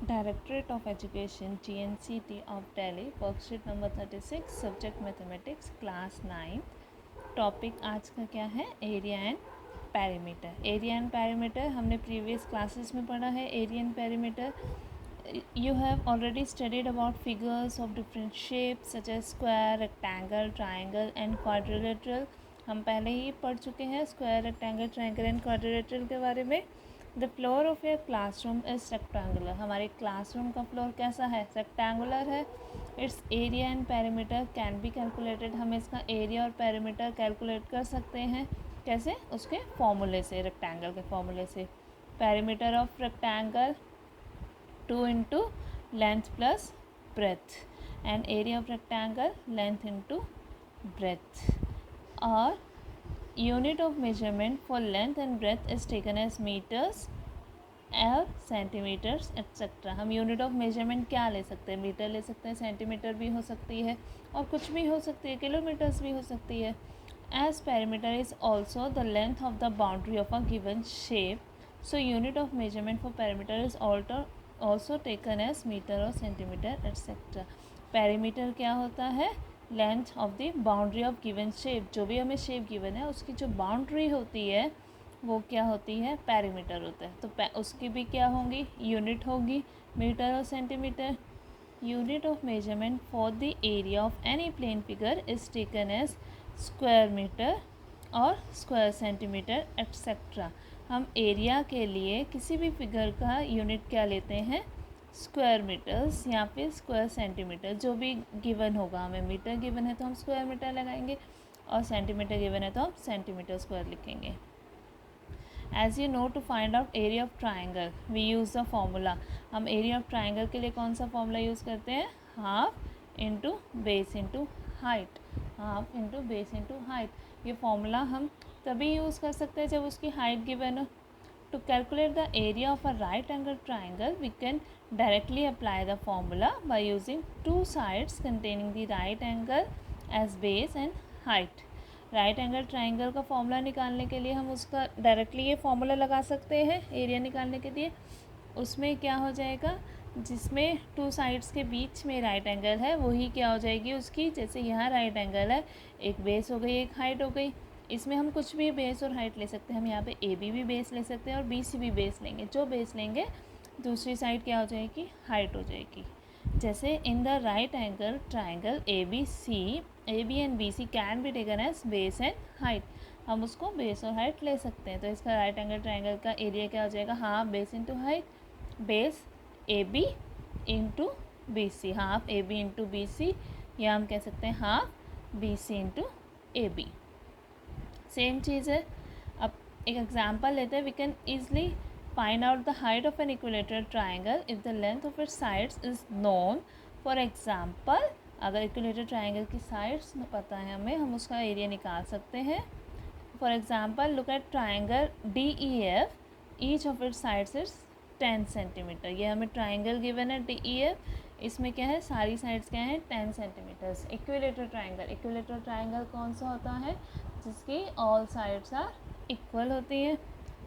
Directorate of Education GNCT of Delhi, worksheet number 36, subject mathematics, class 9. Topic आज का क्या है? Area and perimeter. Area and perimeter हमने previous classes में पढ़ा है. Area and perimeter you have already studied about figures of different shapes such as square, rectangle, triangle and quadrilateral. हम पहले ही पढ़ चुके हैं square, rectangle, triangle and quadrilateral के बारे में. The floor of your classroom is rectangular. हमारे classroom का फ्लोर कैसा है? रेक्टेंगुलर है. It's area and perimeter can be calculated. हम इसका एरिया और पैरीमीटर कैलकुलेट कर सकते हैं. कैसे? उसके फॉर्मूले से, रेक्टेंगल के फॉर्मूले से. Perimeter of rectangle 2 into length plus breadth and area of rectangle length into breadth. Or unit of measurement for length and breadth is taken as meters और सेंटीमीटर्स एक्सेट्रा. हम यूनिट ऑफ मेजरमेंट क्या ले सकते हैं? Metre ले सकते हैं, centimetre भी हो सकती है और कुछ भी हो सकती है, किलोमीटर्स भी हो सकती है. As perimeter is also the length of the boundary of a given shape. So unit of measurement for perimeter is also taken as metre और सेंटीमीटर एक्सेट्रा. पैरीमीटर क्या होता है? Length of the boundary of given shape. जो भी हमें shape given है उसकी जो बाउंड्री होती है वो क्या होती है? पैरीमीटर होता है. तो उसकी भी क्या होंगी? यूनिट होगी, मीटर और centimetre. Unit of measurement for the area of any plane figure is taken as square metre और स्क्वायर सेंटीमीटर एक्सेट्रा. हम एरिया के लिए किसी भी फिगर का यूनिट क्या लेते हैं? स्क्वायर मीटर्स या फिर स्क्वायर सेंटीमीटर. जो भी गिवन होगा, हमें मीटर गिवन है तो हम स्क्वायर मीटर लगाएंगे और सेंटीमीटर गिवन है तो हम सेंटीमीटर स्क्वायर लिखेंगे. As you know, to find out area of triangle, we use the formula. हम area of triangle के लिए कौन सा formula use करते हैं? Half into base into height. Half into base into height. ये फॉर्मूला हम तभी यूज़ कर सकते हैं जब उसकी हाइट गिवन हो. To calculate the area of a right angle triangle, we can directly apply the formula by using two sides containing the right angle as base and height. Right angle triangle का formula निकालने के लिए हम उसका directly ये formula लगा सकते हैं एरिया निकालने के लिए. उसमें क्या हो जाएगा? जिसमें टू साइड्स के बीच में राइट एंगल है वही क्या हो जाएगी उसकी? जैसे यहाँ राइट एंगल है, एक बेस हो गई, एक हाइट हो गई. इसमें हम कुछ भी बेस और हाइट ले सकते हैं. हम यहाँ पे ए बी भी बेस ले सकते हैं और बी सी भी बेस लेंगे. जो बेस लेंगे दूसरी साइड क्या हो जाएगी? हाइट हो जाएगी. जैसे in the right angle triangle A B and B C can be taken as base and height. हम उसको बेस और हाइट ले सकते हैं. तो इसका राइट एंगल ट्राइंगल का एरिया क्या हो जाएगा? Half base into height. Base A B into B C. Half A B into B C, या हम कह सकते हैं half B C into A B. Same चीज़ है. अब एक एग्जाम्पल लेते हैं. We can easily find out the height of an equilateral triangle if the length of its sides is known. For example, अगर इक्विलेटरल ट्राइंगल की sides पता है हमें, हम उसका एरिया निकाल सकते हैं. For example, look at triangle D E F. Each of its sides is 10 centimetre. ये हमें ट्राइंगल गिवन है डी ई एफ. इसमें क्या है? सारी साइड्स क्या है? 10 सेंटीमीटर्स. इक्विलेटरल ट्राइंगल कौन सा होता है? जिसकी ऑल साइड्स आर इक्वल होती है.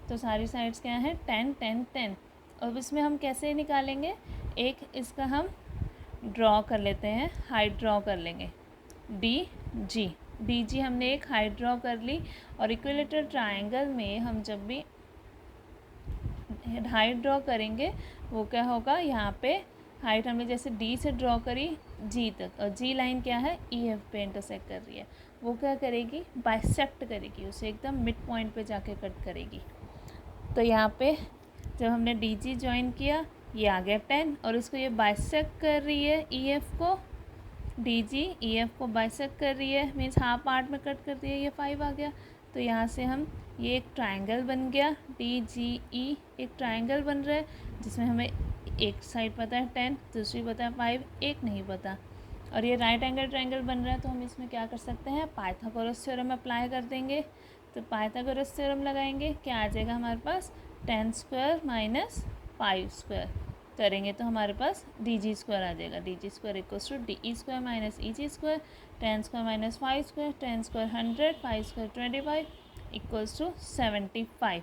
तो सारी साइड्स क्या हैं? 10 10 10. और इसमें हम कैसे निकालेंगे? एक इसका हम ड्रॉ कर लेते हैं, हाइट ड्रॉ कर लेंगे. डी जी हमने एक हाइट ड्रॉ कर ली. और इक्विलेटरल ट्राइंगल में हम जब भी हाइट ड्रॉ करेंगे वो क्या होगा? यहाँ पे हाइट हमने जैसे डी से ड्रॉ करी जी तक, और जी लाइन क्या है? ई एफ पे इंटरसेक्ट कर रही है. वो क्या करेगी? बाइसेक्ट करेगी, उसे एकदम मिड पॉइंट पे जाके कट करेगी. तो यहाँ पे जब हमने डी जी ज्वाइन किया, ये आ गया 10, और इसको ये बाइसेक्ट कर रही है ई एफ को. डी जी ई एफ को बाइसेक्ट कर रही है, मीन्स हाफ पार्ट में कट कर दिया, ये 5 आ गया. तो यहाँ से हम ये एक ट्राइंगल बन गया. डी जी ई एक ट्राइंगल बन रहा है जिसमें हमें एक साइड पता है 10, दूसरी पता है 5, एक नहीं पता. और ये राइट एंगल ट्राइंगल बन रहा है. तो हम इसमें क्या कर सकते हैं? पाइथागोरस थ्योरम अप्लाई कर देंगे. तो पाइथागोरस थ्योरम लगाएंगे, क्या आ जाएगा हमारे पास? 10 स्क्वायर माइनस 5 स्क्वायर करेंगे तो हमारे पास डी जी स्क्वायर आ जाएगा. D G square equals to D E square minus E G square. 10 square minus 5 square, 10 square 100, 5 square 25 equals to 75.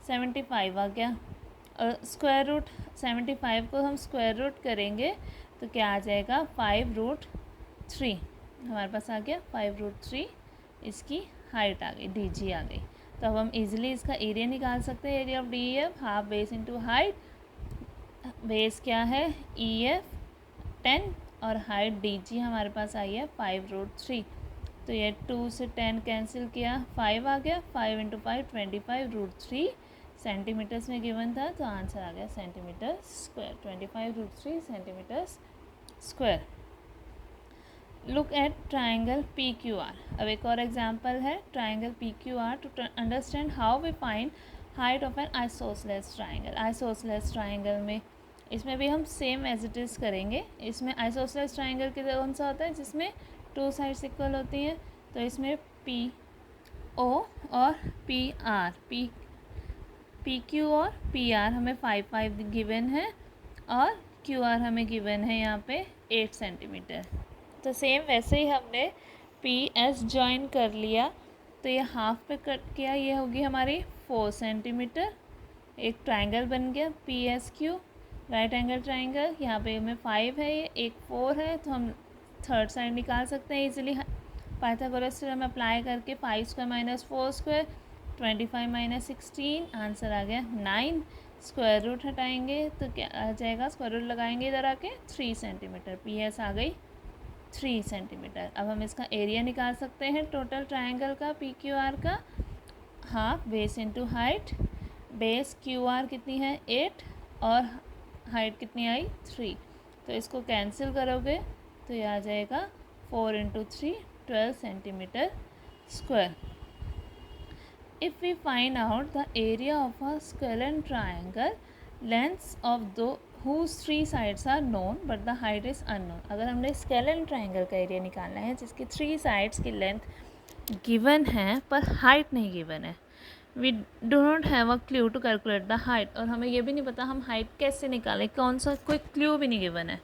75 आ गया. स्क्वायर रूट 75 को हम स्क्वायर रूट करेंगे तो क्या आ जाएगा 5√3 हमारे पास आ गया 5√3 इसकी हाइट आ गई DG आ गई। तो अब हम इजीली इसका एरिया निकाल सकते हैं। Area of DEF half base into height, base क्या है EF 10 और हाइट DG हमारे पास आई है 5√3। तो ये 2 से 10 कैंसिल किया 5 आ गया, 5 इंटू 5 25√3 सेंटीमीटर्स में गिवन था तो आंसर आ गया centimetre square 25√3 centimetre square. Look at triangle PQR। अब एक और एग्जांपल है triangle PQR to understand how we find height of an isosceles triangle. Isosceles triangle में इसमें भी हम सेम एज इट इज़ करेंगे। इसमें आइसोसेलेस ट्राइंगल के कौन सा होता है जिसमें 2 साइड्स इक्वल होती हैं, तो इसमें PO और PQ और PR हमें 5 गिवन है और QR हमें गिवन है यहाँ पे 8 सेंटीमीटर। तो सेम वैसे ही हमने PS ज्वाइन कर लिया तो ये हाफ पे कट किया, ये होगी हमारी 4 सेंटीमीटर। एक ट्राइंगल बन गया PSQ राइट एंगल ट्राइंगल। यहाँ पे हमें 5 है, ये एक 4 है, तो हम थर्ड साइड निकाल सकते हैं इजीली पाइथागोरस थ्योरम अप्लाई करके। 5² माइनस 4² 25 माइनस 16 आंसर आ गया 9। स्क्वायर रूट हटाएंगे तो क्या आ जाएगा, स्क्वायर रूट लगाएंगे इधर आके 3 सेंटीमीटर। PS आ गई 3 सेंटीमीटर। अब हम इसका एरिया निकाल सकते हैं टोटल ट्राइंगल का PQR का। Half base into height, base QR कितनी है 8 और हाइट कितनी आई 3, तो इसको कैंसिल करोगे तो ये आ जाएगा 4 into 3 12 centimetre square. If we find out the area of a scalene triangle, lengths of whose 3 sides are known but the height is unknown। अगर हमने स्केलेन ट्राइंगल का एरिया निकालना है जिसकी 3 साइड्स की लेंथ गिवन है पर हाइट नहीं गिवन है, we do not have a clue to calculate the height, और हमें ये भी नहीं पता हम हाइट कैसे निकालें, कौन सा कोई क्लू भी नहीं गिवन है,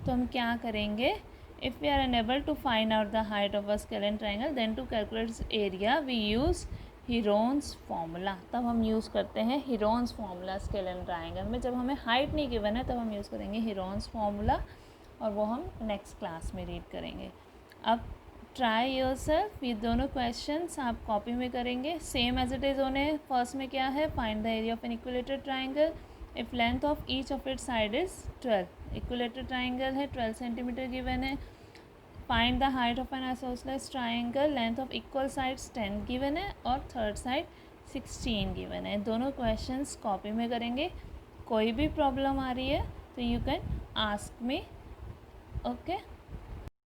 तो हम क्या करेंगे। If we are unable to find out the height of a scalene triangle then to calculate area we use Heron's formula. तब हम यूज़ करते हैं हीरोन्स फार्मूला स्केलेन ट्राइंगल में। जब हमें हाइट नहीं गिवन है तब हम यूज़ करेंगे हीरोन्स फार्मूला, और वो हम नेक्स्ट क्लास में रीड करेंगे। अब ट्राई योरसेल्फ, ये दोनों क्वेश्चंस आप कॉपी में करेंगे सेम एज इट इज़ होने। फर्स्ट में क्या है, find the area of an equilateral triangle if length of each of its side is 12। Equilateral triangle है 12 सेंटीमीटर गिवन है। Find the height of an isosceles triangle, length of equal sides 10 given है और third side 16 given है। दोनों questions copy में करेंगे। कोई भी प्रॉब्लम आ रही है तो you can ask me, okay.